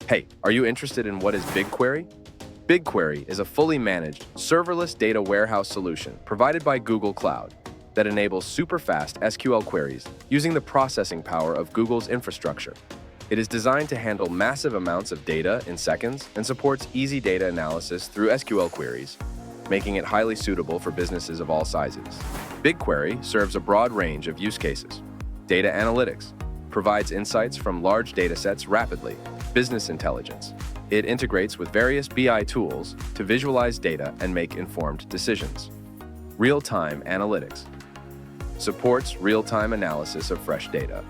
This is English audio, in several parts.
Hey, are you interested in what is BigQuery? BigQuery is a fully managed, serverless data warehouse solution provided by Google Cloud that enables super-fast SQL queries using the processing power of Google's infrastructure. It is designed to handle massive amounts of data in seconds and supports easy data analysis through SQL queries, making it highly suitable for businesses of all sizes. BigQuery serves a broad range of use cases. Data analytics provides insights from large datasets rapidly. Business intelligence. It integrates with various BI tools to visualize data and make informed decisions. Real-time analytics. Supports real-time analysis of fresh data,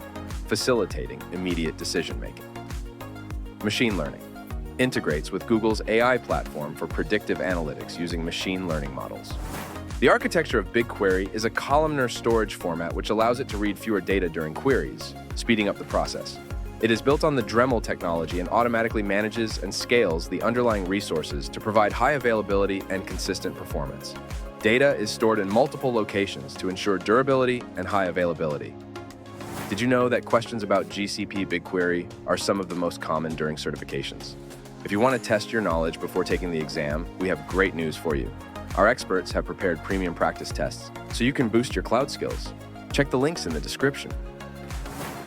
facilitating immediate decision-making. Machine learning. Integrates with Google's AI platform for predictive analytics using machine learning models. The architecture of BigQuery is a columnar storage format which allows it to read fewer data during queries, speeding up the process. It is built on the Dremel technology and automatically manages and scales the underlying resources to provide high availability and consistent performance. Data is stored in multiple locations to ensure durability and high availability. Did you know that questions about GCP BigQuery are some of the most common during certifications? If you want to test your knowledge before taking the exam, we have great news for you. Our experts have prepared premium practice tests so you can boost your cloud skills. Check the links in the description.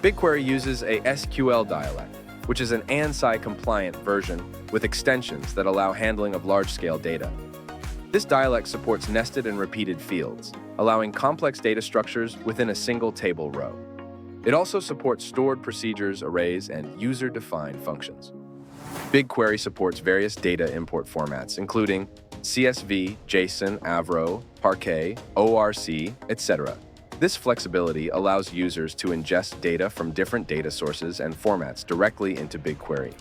BigQuery uses a SQL dialect, which is an ANSI-compliant version with extensions that allow handling of large-scale data. This dialect supports nested and repeated fields, allowing complex data structures within a single table row. It also supports stored procedures, arrays, and user-defined functions. BigQuery supports various data import formats, including CSV, JSON, Avro, Parquet, ORC, etc. This flexibility allows users to ingest data from different data sources and formats directly into BigQuery.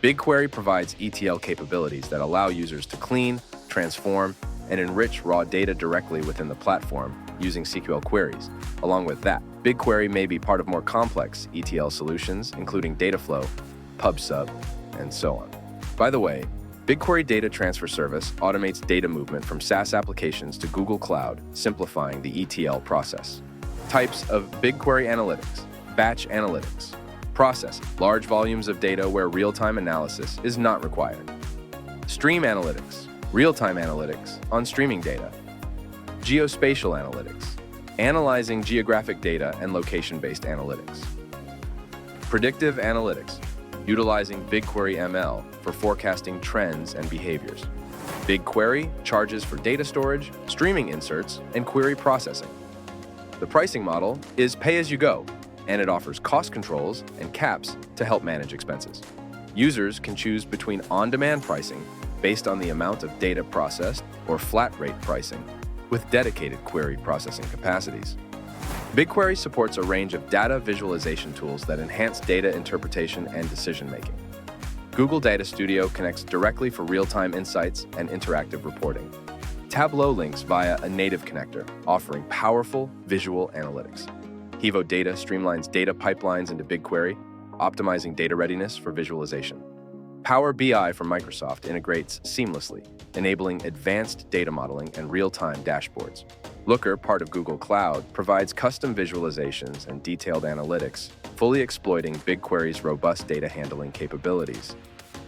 BigQuery provides ETL capabilities that allow users to clean, transform, and enrich raw data directly within the platform using SQL queries. Along with that, BigQuery may be part of more complex ETL solutions, including Dataflow, PubSub, and so on. By the way, BigQuery Data Transfer Service automates data movement from SaaS applications to Google Cloud, simplifying the ETL process. Types of BigQuery analytics: batch analytics, processing large volumes of data where real-time analysis is not required. Stream analytics, real-time analytics on streaming data. Geospatial analytics, analyzing geographic data and location-based analytics. Predictive analytics, utilizing BigQuery ML for forecasting trends and behaviors. BigQuery charges for data storage, streaming inserts, and query processing. The pricing model is pay-as-you-go, and it offers cost controls and caps to help manage expenses. Users can choose between on-demand pricing based on the amount of data processed or flat-rate pricing with dedicated query processing capacities. BigQuery supports a range of data visualization tools that enhance data interpretation and decision-making. Google Data Studio connects directly for real-time insights and interactive reporting. Tableau links via a native connector, offering powerful visual analytics. Hevo Data streamlines data pipelines into BigQuery, optimizing data readiness for visualization. Power BI from Microsoft integrates seamlessly, enabling advanced data modeling and real-time dashboards. Looker, part of Google Cloud, provides custom visualizations and detailed analytics, fully exploiting BigQuery's robust data handling capabilities.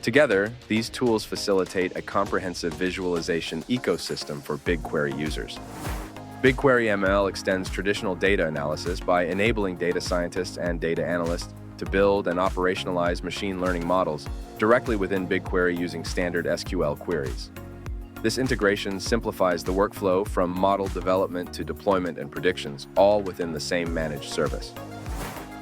Together, these tools facilitate a comprehensive visualization ecosystem for BigQuery users. BigQuery ML extends traditional data analysis by enabling data scientists and data analysts to build and operationalize machine learning models directly within BigQuery using standard SQL queries. This integration simplifies the workflow from model development to deployment and predictions, all within the same managed service.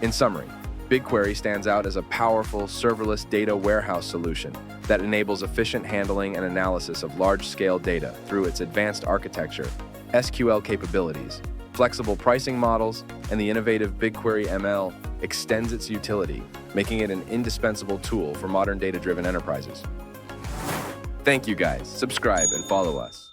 In summary, BigQuery stands out as a powerful serverless data warehouse solution that enables efficient handling and analysis of large-scale data through its advanced architecture, SQL capabilities, flexible pricing models, and the innovative BigQuery ML extends its utility, making it an indispensable tool for modern data-driven enterprises. Thank you guys. Subscribe and follow us.